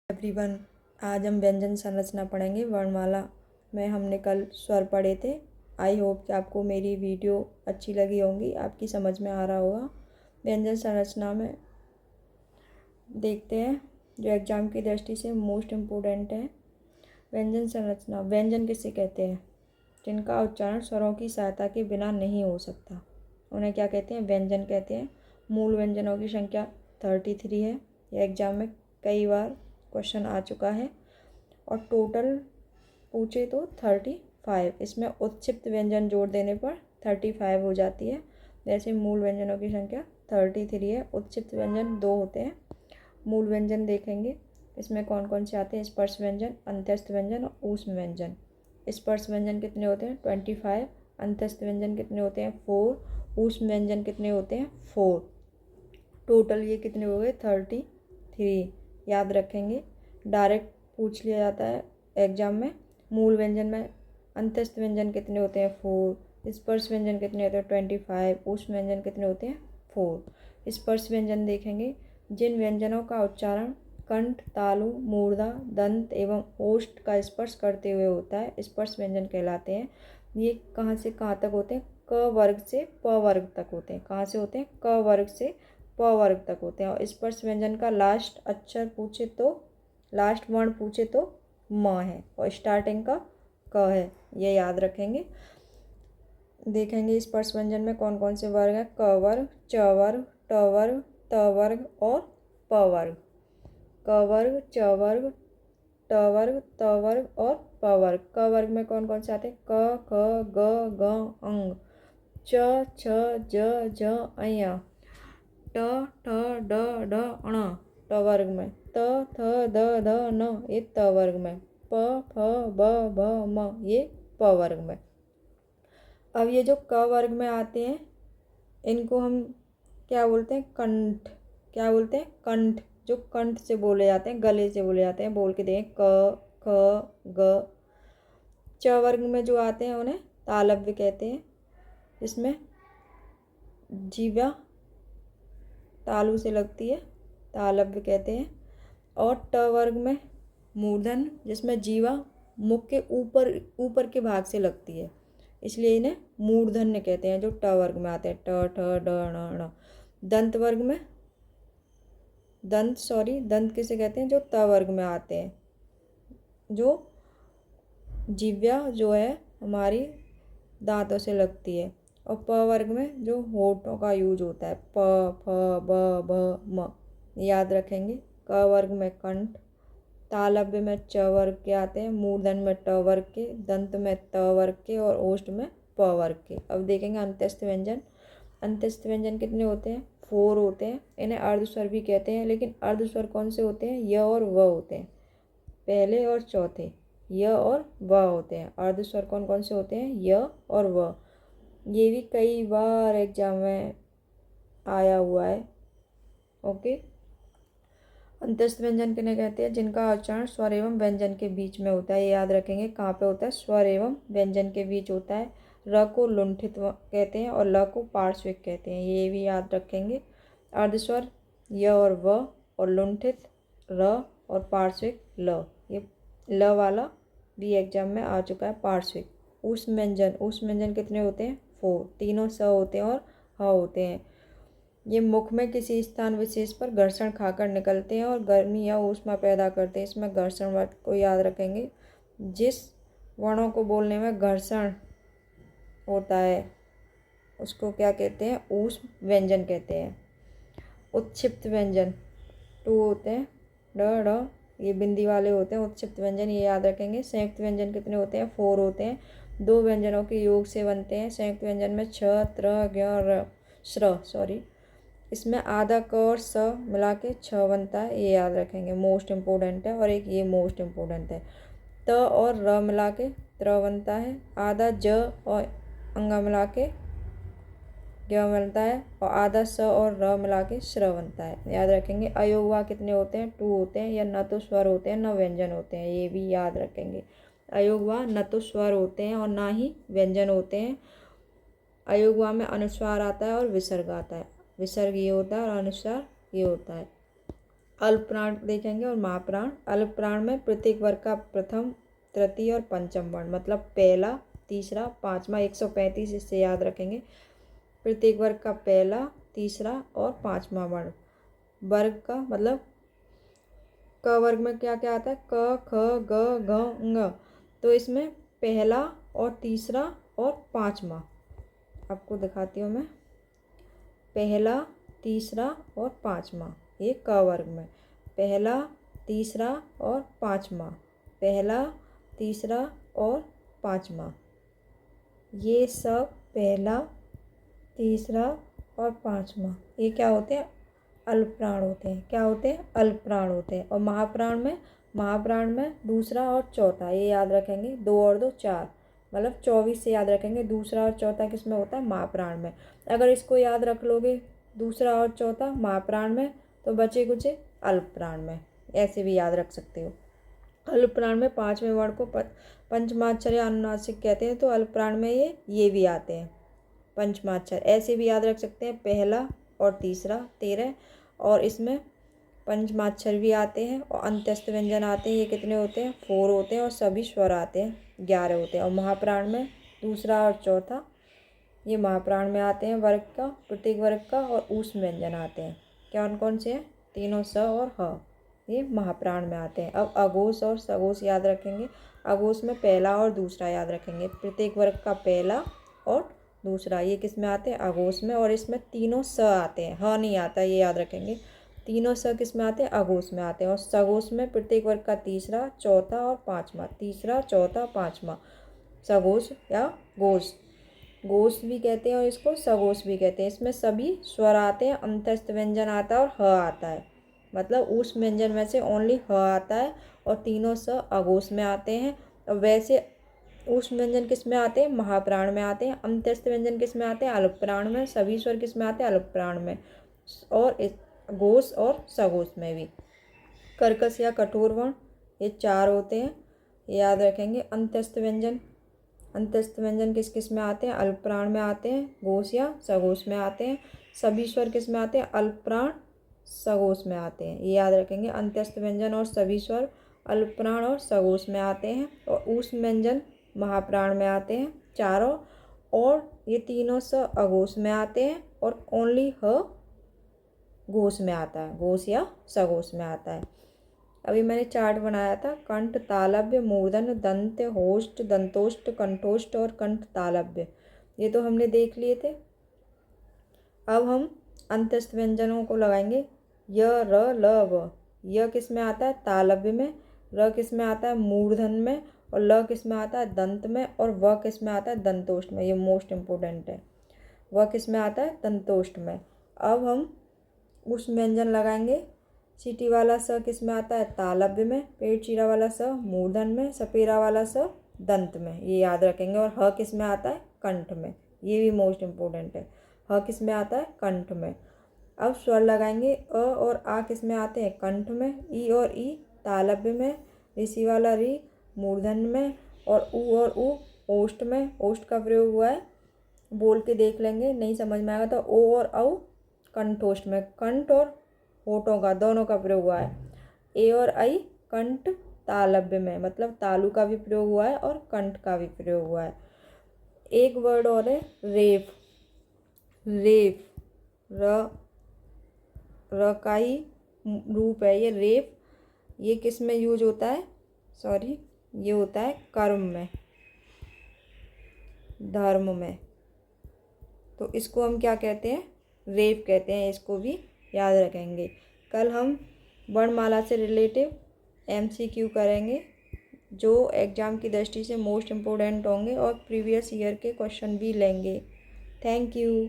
Everyone, आज हम व्यंजन संरचना पढ़ेंगे। वर्णमाला में हमने कल स्वर पढ़े थे। आई होप कि आपको मेरी वीडियो अच्छी लगी होंगी, आपकी समझ में आ रहा होगा। व्यंजन संरचना में देखते हैं जो एग्जाम की दृष्टि से मोस्ट इम्पोर्टेंट है। व्यंजन संरचना। व्यंजन किसे कहते हैं? जिनका उच्चारण स्वरों की सहायता के बिना नहीं हो सकता, उन्हें क्या कहते हैं? व्यंजन कहते हैं। मूल व्यंजनों की संख्या 33 है। यह एग्जाम में कई बार क्वेश्चन आ चुका है और टोटल पूछे तो 35। इसमें उत्क्षिप्त व्यंजन जोड़ देने पर 35 हो जाती है। जैसे मूल व्यंजनों की संख्या 33 है, उत्क्षिप्त व्यंजन 2 होते हैं। मूल व्यंजन देखेंगे, इसमें कौन कौन से आते हैं? स्पर्श व्यंजन, अंत्यस्थ व्यंजन और ऊष्म व्यंजन। स्पर्श व्यंजन कितने होते हैं? 25। अंत्यस्थ व्यंजन कितने होते हैं? 4। ऊष्म व्यंजन कितने होते हैं? 4। टोटल ये कितने हो गए? 33। याद रखेंगे, डायरेक्ट पूछ लिया जाता है एग्जाम में। मूल व्यंजन में अंत्यस्थ व्यंजन कितने होते हैं? 4। स्पर्श व्यंजन कितने होते हैं? 25। ऊष्म व्यंजन कितने होते हैं? 4। स्पर्श व्यंजन देखेंगे, जिन व्यंजनों का उच्चारण कंठ, तालु, मूर्धा, दंत एवं ओष्ठ का स्पर्श करते हुए होता है, स्पर्श व्यंजन कहलाते हैं। ये कहाँ से कहाँ तक होते हैं? क वर्ग से प वर्ग तक होते हैं। कहाँ से होते हैं? क वर्ग से प वर्ग तक होते हैं। और स्पर्श व्यंजन का लास्ट अक्षर पूछे तो, लास्ट वर्ण पूछे तो म है और स्टार्टिंग का क है। ये याद रखेंगे। देखेंगे स्पर्श व्यंजन में कौन कौन से वर्ग हैं? क वर्ग, च वर्ग, ट वर्ग, त वर्ग और प वर्ग। क वर्ग, च वर्ग, ट वर्ग, त वर्ग और प वर्ग। क वर्ग में कौन कौन से आते हैं? क, ख, ग, घ, अंग, च, छ, ज, झ, अ, ट, ठ, ड, ढ, ण। ट वर्ग में त, थ, द, ध, न, ये त वर्ग में। प, फ, ब, भ, म, ये प वर्ग में। अब ये जो क वर्ग में आते हैं, इनको हम क्या बोलते हैं? कंठ। क्या बोलते हैं? कंठ। जो कंठ से बोले जाते हैं, गले से बोले जाते हैं। बोल के देखें, क, ख, ग। च वर्ग में जो आते हैं उन्हें तालव्य कहते हैं। इसमें जीवा तालु से लगती है, तालव्य कहते हैं। और ट वर्ग में मूर्धन, जिसमें जीवा मुख के ऊपर के भाग से लगती है, इसलिए इन्हें मूर्धन्य कहते हैं, जो ट वर्ग में आते हैं। ट, ठ, ड, ण, ण। दंत वर्ग में दंत किसे कहते हैं? जो त वर्ग में आते हैं, जो जीव्या जो है हमारी दांतों से लगती है। और प वर्ग में जो होठों का यूज होता है, प, फ, ब, भ, म। याद रखेंगे। क वर्ग में कंठ, तालव्य में च वर्ग के आते हैं, मूर्धन में ट वर्ग के, दंत में त वर्ग के और ओष्ठ में प वर्ग के। अब देखेंगे अंत्यस्थ व्यंजन। अंत्यस्थ व्यंजन कितने होते हैं? 4 होते हैं। इन्हें अर्धस्वर भी कहते हैं, लेकिन अर्धस्वर कौन से होते हैं? य और व होते हैं। पहले और चौथे य और व होते हैं। अर्धस्वर कौन कौन से होते हैं? य और व। ये भी कई बार एग्जाम में आया हुआ है। ओके। अंत्यस्थ व्यंजन किन्हें कहते हैं? जिनका उच्चारण स्वर एवं व्यंजन के बीच में होता है। ये याद रखेंगे। कहाँ पे होता है? स्वर एवं व्यंजन के बीच होता है। र को लुंठित कहते हैं और ल को पार्श्विक कहते हैं, ये भी याद रखेंगे। अर्धस्वर य और व, और लुंठित र और पार्श्विक ल। ये ल वाला भी एग्जाम में आ चुका है, पार्श्विक। ऊष्म व्यंजन कितने होते हैं? 4। तीनों स होते हैं और ह होते हैं। ये मुख में किसी स्थान विशेष पर घर्षण खाकर निकलते हैं और गर्मी या ऊष्मा पैदा करते हैं। इसमें घर्षण वर्ड को याद रखेंगे। जिस वर्णों को बोलने में घर्षण होता है उसको क्या कहते हैं? ऊष्म व्यंजन कहते हैं। उत्क्षिप्त व्यंजन 2 होते हैं, ड, ढ, ये बिंदी वाले होते हैं उत्क्षिप्त व्यंजन, ये याद रखेंगे। संयुक्त व्यंजन कितने होते हैं? 4 होते हैं। 2 व्यंजनों के योग से बनते हैं। संयुक्त व्यंजन में छ, त्र, ज्ञ, र, श्र, इसमें आधा क और स मिला के छ बनता है, ये याद रखेंगे। मोस्ट इम्पोर्टेंट है। और एक ये मोस्ट इम्पोर्टेंट है। त और र मिला के त्र बनता है। आधा ज और अंगा मिला के ज्ञ बनता है और आधा स और र मिला के श्र बनता है, याद रखेंगे। अयोगवा कितने होते हैं? 2 होते हैं। या न तो स्वर होते हैं न व्यंजन होते हैं, ये भी याद रखेंगे। अयोगवा न तो स्वर होते हैं और ना ही व्यंजन होते हैं। अयोगवा में अनुस्वार आता है और विसर्ग आता है। विसर्ग ये होता है और अनुस्वार ये होता है। अल्प प्राण देखेंगे और महाप्राण। अल्प प्राण में प्रत्येक वर्ग का प्रथम, तृतीय और पंचम वर्ण, मतलब पहला, तीसरा, पांचवा। 135 इससे याद रखेंगे। प्रत्येक वर्ग का पहला, तीसरा और पांचवा वर्ण। वर्ग का मतलब क वर्ग में क्या क्या आता है? क, ख, ग, घ, ङ। तो इसमें पहला और तीसरा और पांचवा आपको दिखाती हूँ मैं। पहला, तीसरा और पांचवा, ये क वर्ग में। पहला, तीसरा और पांचवा, पहला, तीसरा और पांचवा, ये सब पहला, तीसरा और पांचवा, ये क्या होते हैं? अल्प प्राण होते हैं। क्या होते हैं? अल्प प्राण होते हैं। और महाप्राण में दूसरा और चौथा, ये याद रखेंगे। 2 और 2 4, मतलब 24 से याद रखेंगे। दूसरा और चौथा किस में होता है? महाप्राण में। अगर इसको याद रख लोगे दूसरा और चौथा महाप्राण में, तो बचे कुछ अल्प प्राण में, ऐसे भी याद रख सकते हो। अल्प प्राण में पांचवें वर्ण को पंचमाक्षर या अनुनासिक कहते हैं, तो अल्प प्राण में ये भी आते हैं पंचमाक्षर। ऐसे भी याद रख सकते हैं, पहला और तीसरा 13, और इसमें पंचमाक्षर भी आते हैं और अंत्यस्थ व्यंजन आते हैं। ये कितने होते हैं? 4 होते हैं। और सभी स्वर आते हैं, 11 होते हैं। और महाप्राण में दूसरा और चौथा, ये महाप्राण में आते हैं वर्ग का, प्रत्येक वर्ग का। और ऊष्म व्यंजन आते हैं। कौन कौन से हैं? तीनों स और ह, ये महाप्राण में आते हैं। अब अघोष और सघोष याद रखेंगे। अघोष में पहला और दूसरा याद रखेंगे। प्रत्येक वर्ग का पहला और दूसरा, ये किस में आते हैं? अघोष में। और इसमें तीनों स आते हैं, ह नहीं आता, ये याद रखेंगे। तीनों स किस में आते हैं? अघोष में आते हैं। और सघोष में प्रत्येक वर्ग का तीसरा, चौथा और पांचवा, तीसरा, चौथा, पांचवा, सघोष या घोष। घोष भी कहते हैं और इसको सघोष भी कहते हैं। इसमें सभी स्वर आते हैं, अंतस्थ व्यंजन आता है और ह आता है। मतलब उस व्यंजन में से ओनली ह आता है। और तीनों स अघोष में आते हैं। और वैसे उस व्यंजन किस में आते हैं? महाप्राण में आते हैं। अंत्यस्थ व्यंजन किस में आते हैं? अल्प प्राण में। सभी स्वर किस में आते हैं? अल्प प्राण में। और घोष और सघोष में भी। कर्कश या कठोर वर्ण, ये 4 होते हैं, ये याद रखेंगे। अंत्यस्थ व्यंजन किस किस में आते हैं? अल्प प्राण में आते हैं, घोष या सघोष में आते हैं। सभी स्वर किस में आते हैं? अल्प प्राण, सघोष में आते हैं, ये याद रखेंगे। अंत्यस्थ व्यंजन और सभी स्वर अल्प प्राण और सघोष में आते हैं। और ऊष्म व्यंजन महाप्राण में आते हैं चारों। और ये तीनों स अघोष में आते हैं। और ओनली ह घोष में आता है, घोष या सघोष में आता है। अभी मैंने चार्ट बनाया था, कंठ, तालव्य, मूर्धन्य, दंत, होष्ठ, दंतोष्ठ, कंठोष्ठ और कंठ तालव्य, ये तो हमने देख लिए थे। अब हम अंत्यस्थ व्यंजनों को लगाएंगे। य, र, ल, व। य किस में आता है? तालव्य में। र किस में आता है? मूर्धन्य में। और ल किस में आता है? दंत में। और व किस में आता है? दंतोष्ठ में। ये मोस्ट इम्पोर्टेंट है। व किस में आता है? दंतोष्ठ में। अब हम उस व्यंजन लगाएंगे। चीटी वाला स किस में आता है? तालव्य में। पेट चीरा वाला स मूर्धन्य में। सपेरा वाला स दंत में, ये याद रखेंगे। और ह किस में आता है? कंठ में। ये भी मोस्ट इम्पोर्टेंट है। ह किस में आता है? कंठ में। अब स्वर लगाएंगे। अ और आ किस में आते हैं? कंठ में। ई और ई तालव्य में। ऋषि वाला री मूर्धन्य में। और उ और उ ओष्ठ में। ओष्ठ का प्रयोग हुआ है, बोल के देख लेंगे, नहीं समझ में आएगा तो ओ और औ कंठोष्ठ में। कंठ और होठों का दोनों का प्रयोग हुआ है। ए और आई कंठ तालव्य में, मतलब तालु का भी प्रयोग हुआ है और कंठ का भी प्रयोग हुआ है। एक वर्ड और है, रेफ। रेफ र का ही रूप है ये रेफ। ये किस में यूज होता है? सॉरी, ये होता है कर्म में, धर्म में। तो इसको हम क्या कहते हैं? रेफ कहते हैं। इसको भी याद रखेंगे। कल हम वर्णमाला से रिलेटिव MCQ करेंगे, जो एग्ज़ाम की दृष्टि से मोस्ट इम्पोर्टेंट होंगे और प्रीवियस ईयर के क्वेश्चन भी लेंगे। Thank you.